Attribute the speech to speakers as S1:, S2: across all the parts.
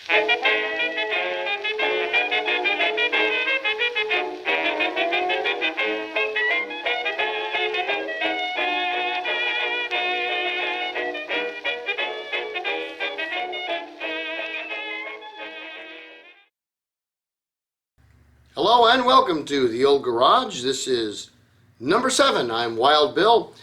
S1: Hello and welcome to the Old Garage. This is number 7. I'm Wild Bill.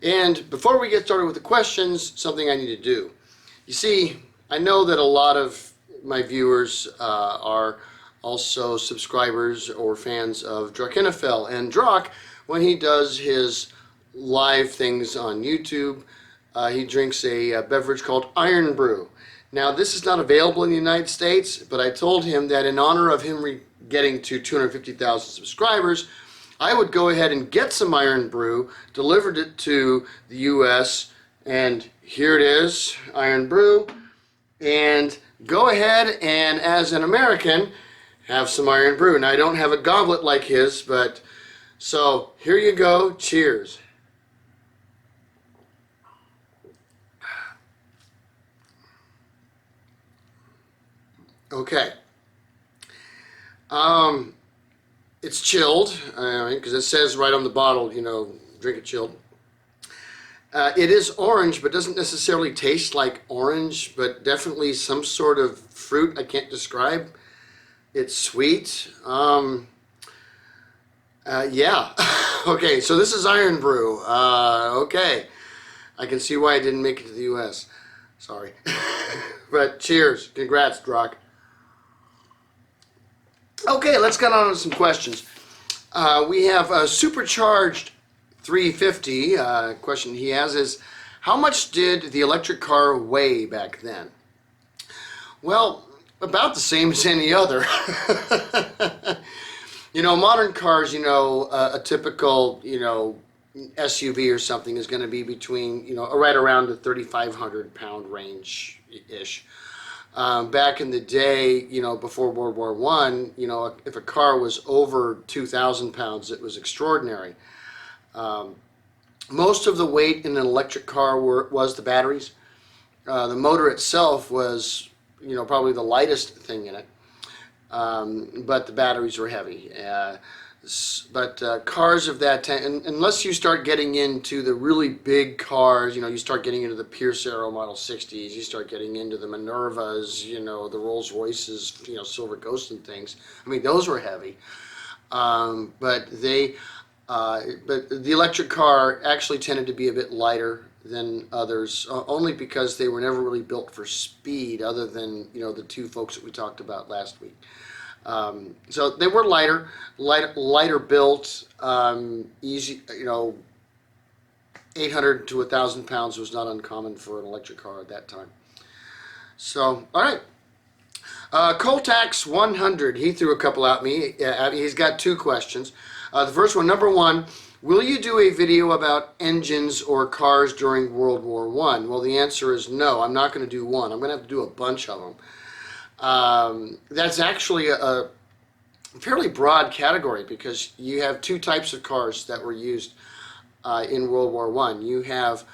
S1: And before we get started with the questions, something I need to do. You see, I know that a lot of my viewers are also subscribers or fans of Drakenophel. And Drak, when he does his live things on YouTube, he drinks a beverage called Iron Brew. Now, this is not available in the United States, but I told him that in honor of him getting to 250,000 subscribers, I would go ahead and get some Iron Brew, delivered it to the U.S., and here it is, Iron Brew, and go ahead and, as an American, have some Iron Brew. Now, I don't have a goblet like his, but, so, here you go, cheers. Okay. It's chilled, because it says right on the bottle, you know, drink it chilled. It is orange, but doesn't necessarily taste like orange, but definitely some sort of fruit I can't describe. It's sweet. Yeah. Okay, so this is Iron Brew. Okay. I can see why I didn't make it to the U.S. Sorry. But cheers. Congrats, Drak. Okay, let's get on to some questions. We have a Supercharged 350. Question he has is, how much did the electric car weigh back then? Well, about the same as any other. You know, modern cars, you know, a typical, you know, SUV or something is going to be between, you know, right around the 3,500 pound range-ish. Back in the day, you know, before World War I, you know, if a car was over 2,000 pounds, it was extraordinary. Most of the weight in an electric car was the batteries. The motor itself was, you know, probably the lightest thing in it, but the batteries were heavy. But cars of that time, unless you start getting into the really big cars, you know, you start getting into the Pierce Arrow Model 60s, you start getting into the Minervas, you know, the Rolls Royces, you know, Silver Ghost and things. I mean, those were heavy. But the electric car actually tended to be a bit lighter than others, only because they were never really built for speed, other than, you know, the two folks that we talked about last week. So they were lighter built, easy, you know, 800 to 1,000 pounds was not uncommon for an electric car at that time. So, all right. Coltax 100, he threw a couple at me. He's got two questions. The first one, number 1, will you do a video about engines or cars during World War I? Well, the answer is no. I'm not going to do one. I'm going to have to do a bunch of them. That's actually a fairly broad category, because you have two types of cars that were used in World War I. You have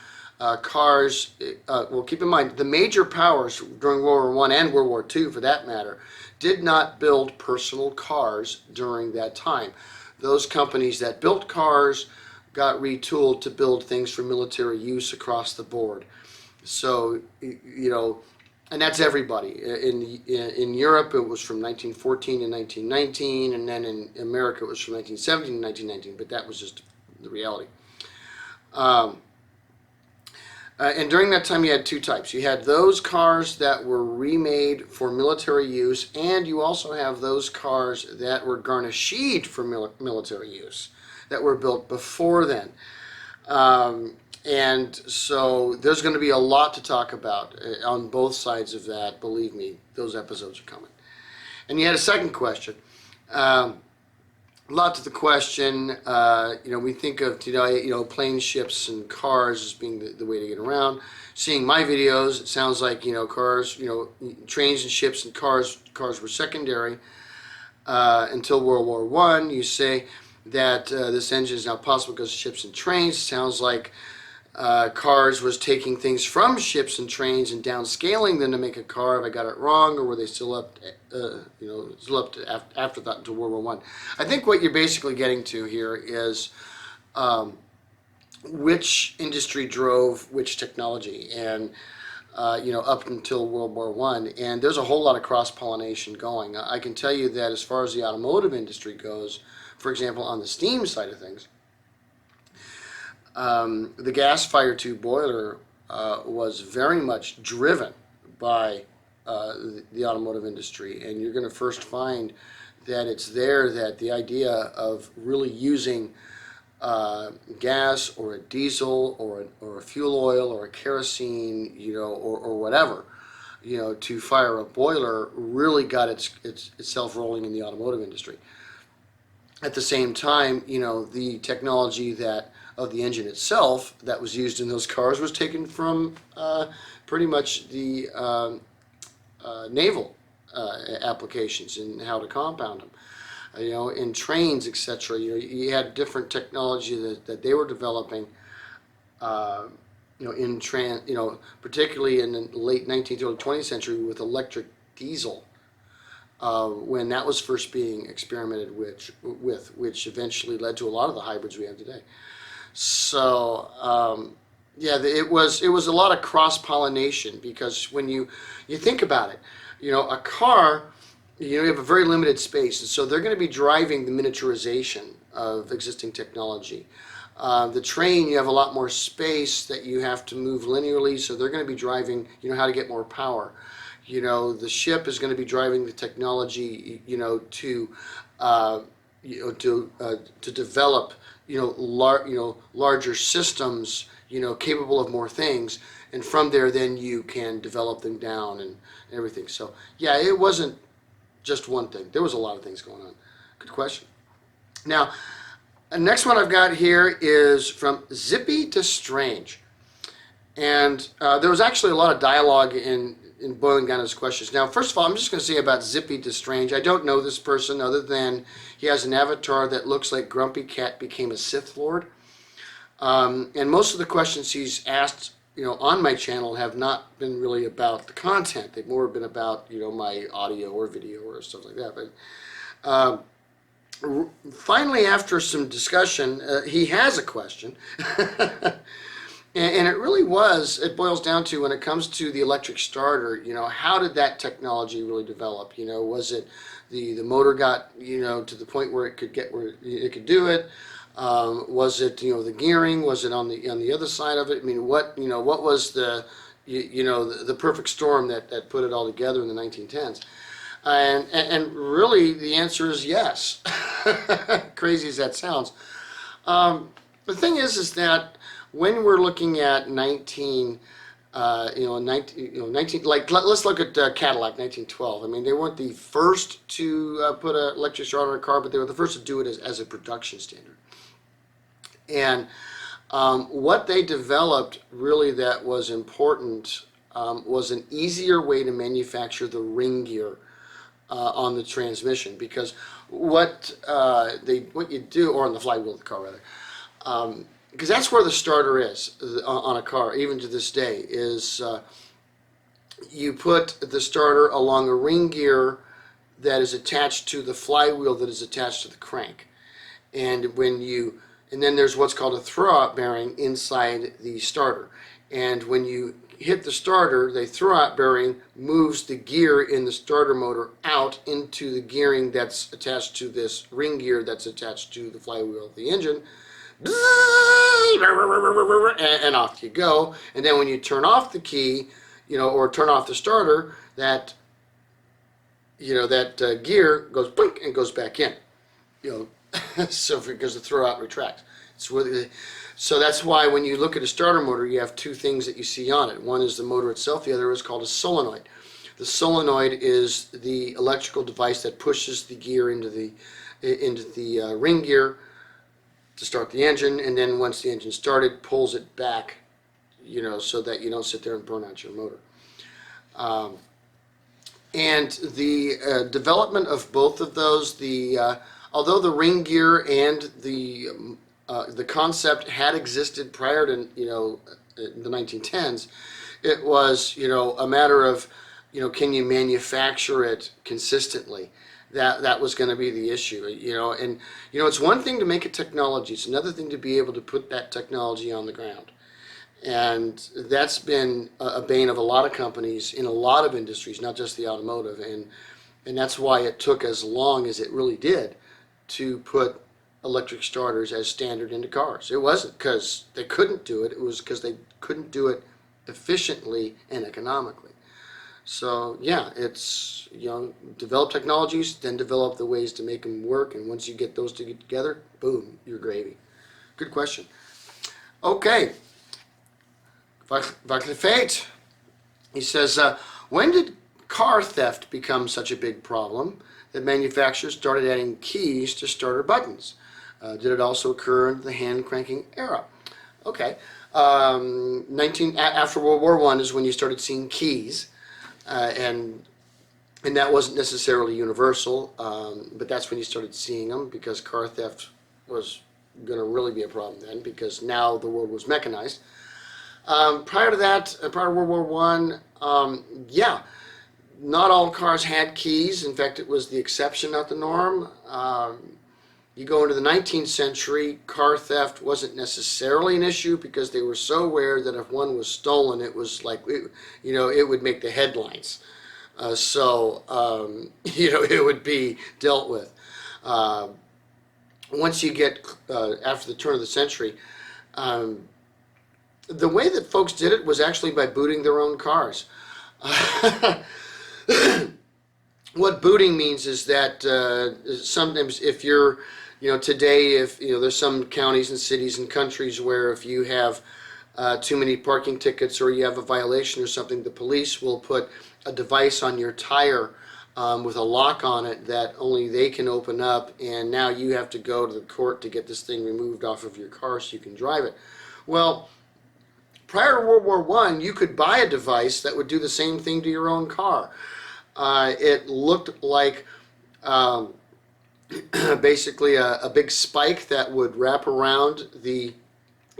S1: cars, well, keep in mind, the major powers during World War I and World War II, for that matter, did not build personal cars during that time. Those companies that built cars got retooled to build things for military use across the board. So, you know, and that's everybody. In Europe, it was from 1914 to 1919, and then in America, it was from 1917 to 1919, but that was just the reality. And during that time, you had two types. You had those cars that were remade for military use, and you also have those cars that were garnished for military use, that were built before then. And so there's going to be a lot to talk about on both sides of that. Believe me, those episodes are coming. And you had a second question. A lot to the question. You know, we think of today, you know, planes, ships, and cars as being the way to get around. Seeing my videos, it sounds like, you know, cars, you know, trains and ships and cars were secondary until World War I. You say that this engine is now possible because of ships and trains. It sounds like cars was taking things from ships and trains and downscaling them to make a car. Have I got it wrong, or were they still up, still up to after that until World War One? I think what you're basically getting to here is which industry drove which technology, and up until World War One, and there's a whole lot of cross pollination going. I can tell you that as far as the automotive industry goes, for example, on the steam side of things. The gas fire tube boiler was very much driven by the automotive industry, and you're going to first find that it's there that the idea of really using gas or a diesel or a fuel oil or a kerosene, or whatever, to fire a boiler really got itself rolling in the automotive industry. At the same time, the technology of the engine itself that was used in those cars was taken from pretty much the naval applications and how to compound them. In trains, etc. You had different technology that they were developing. Particularly in the late 19th, early 20th century with electric diesel. When that was first being experimented with, which eventually led to a lot of the hybrids we have today. So it was a lot of cross pollination, because when you think about it, a car, you have a very limited space, and so they're going to be driving the miniaturization of existing technology. The train, you have a lot more space that you have to move linearly, so they're going to be driving, how to get more power. The ship is going to be driving the technology, to develop, larger systems, capable of more things, and from there, then you can develop them down and everything. So, yeah, it wasn't just one thing. There was a lot of things going on. Good question. Now, the next one I've got here is from Zippy to Strange. And there was actually a lot of dialogue in boiling down his questions. Now, first of all, I'm just going to say about Zippy to Strange, I don't know this person other than he has an avatar that looks like Grumpy Cat became a Sith Lord. And most of the questions he's asked, on my channel have not been really about the content. They've more been about, my audio or video or stuff like that. But finally, after some discussion, he has a question. And it boils down to, when it comes to the electric starter, how did that technology really develop? Was it the motor got, to the point where it could do it? Was it, the gearing? Was it on the other side of it? I mean, what was the perfect storm that put it all together in the 1910s? And really, the answer is yes. Crazy as that sounds. The thing is that when we're looking at 19, let's look at Cadillac 1912. I mean, they weren't the first to put an electric starter in a car, but they were the first to do it as a production standard. And what they developed really that was important was an easier way to manufacture the ring gear on the transmission, because what you do, or on the flywheel of the car rather, because that's where the starter is on a car, even to this day, is you put the starter along a ring gear that is attached to the flywheel that is attached to the crank, and then there's what's called a throwout bearing inside the starter, and when you hit the starter, the throwout bearing moves the gear in the starter motor out into the gearing that's attached to this ring gear that's attached to the flywheel of the engine, and off you go. And then when you turn off the key, or turn off the starter, that gear goes blink and goes back in, so because the throwout retracts. So that's why when you look at a starter motor, you have two things that you see on it. One is the motor itself, the other is called a solenoid. The solenoid is the electrical device that pushes the gear into the ring gear to start the engine, and then once the engine started, pulls it back, so that you don't sit there and burn out your motor. And the development of both of those, although the ring gear and the the concept had existed prior to, the 1910s. It was, a matter of, can you manufacture it consistently? That was going to be the issue, and it's one thing to make a technology, it's another thing to be able to put that technology on the ground. And that's been a bane of a lot of companies in a lot of industries, not just the automotive, and that's why it took as long as it really did to put electric starters as standard into cars. It wasn't because they couldn't do it, it was because they couldn't do it efficiently and economically. So yeah, it's, develop technologies, then develop the ways to make them work, and once you get those two together, boom, you're gravy. Good question. Okay, Fate. He says, when did car theft become such a big problem that manufacturers started adding keys to starter buttons? Did it also occur in the hand cranking era? Okay, after World War I is when you started seeing keys. And that wasn't necessarily universal, but that's when you started seeing them, because car theft was going to really be a problem then, because now the world was mechanized. Prior to that, prior to World War I, yeah, not all cars had keys. In fact, it was the exception, not the norm. You go into the 19th century, car theft wasn't necessarily an issue because they were so rare that if one was stolen, it was like, it would make the headlines. It would be dealt with. Once you get, after the turn of the century, the way that folks did it was actually by booting their own cars. What booting means is that sometimes if you're, today, if there's some counties and cities and countries where if you have too many parking tickets or you have a violation or something, the police will put a device on your tire with a lock on it that only they can open up, and now you have to go to the court to get this thing removed off of your car so you can drive it. Well, prior to World War I, you could buy a device that would do the same thing to your own car. It looked like basically a big spike that would wrap around the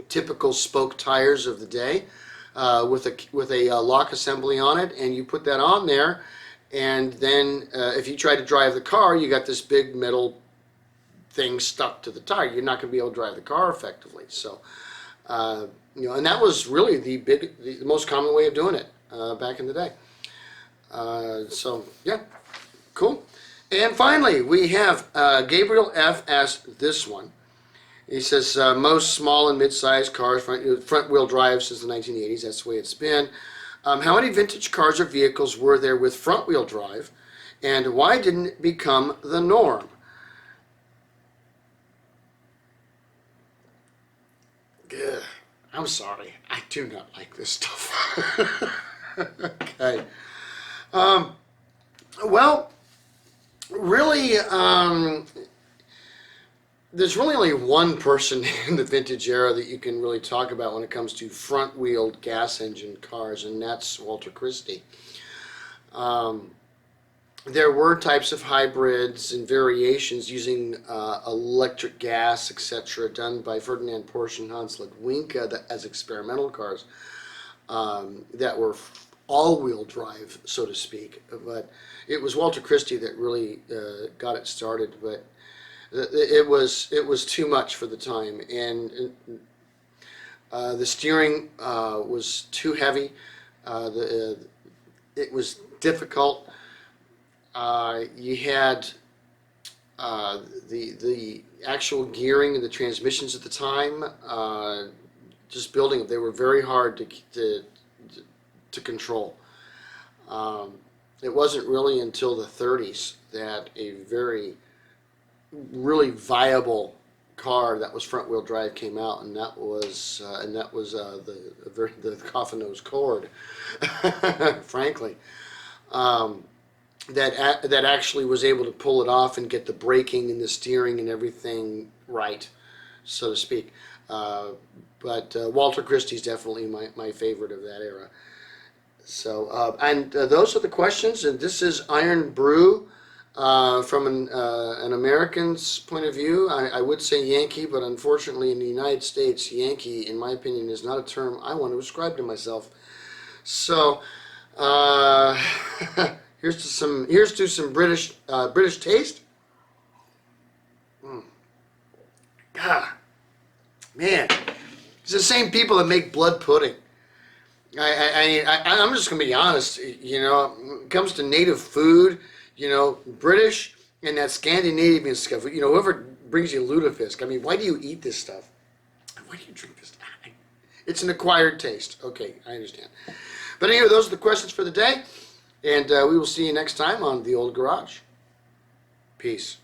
S1: typical spoke tires of the day with a lock assembly on it, and you put that on there, and then if you try to drive the car, you got this big metal thing stuck to the tire. You're not going to be able to drive the car effectively. So and that was really the most common way of doing it back in the day. So yeah, cool. And finally, we have Gabriel F. asked this one. He says, most small and mid-sized cars, front-wheel drive since the 1980s, that's the way it's been. How many vintage cars or vehicles were there with front-wheel drive, and why didn't it become the norm? Ugh, I'm sorry, I do not like this stuff. Okay. Well, really, there's really only one person in the vintage era that you can really talk about when it comes to front-wheeled gas engine cars, and that's Walter Christie. There were types of hybrids and variations using electric gas, etc., done by Ferdinand Porsche and Hans Ledwinka as experimental cars that were all-wheel drive, so to speak. But it was Walter Christie that really got it started. But it was too much for the time, and the steering was too heavy. It was difficult. You had the actual gearing and the transmissions at the time. Just building them, they were very hard to control. It wasn't really until the 30s that a really viable car that was front-wheel drive came out, and that was the coffin nose Cord, frankly, that actually was able to pull it off and get the braking and the steering and everything right, so to speak. But Walter Christie's definitely my favorite of that era. So, those are the questions, and this is Iron Brew From an American's point of view, I would say Yankee, but unfortunately in the United States, Yankee, in my opinion, is not a term I want to ascribe to myself. So, uh, here's to some British taste. God, man, it's the same people that make blood pudding. I'm just gonna be honest. You know, when it comes to native food, you know, British and that Scandinavian stuff. You know, whoever brings you lutefisk. I mean, why do you eat this stuff? Why do you drink this? It's an acquired taste. Okay, I understand. But anyway, those are the questions for the day, and we will see you next time on The Old Garage. Peace.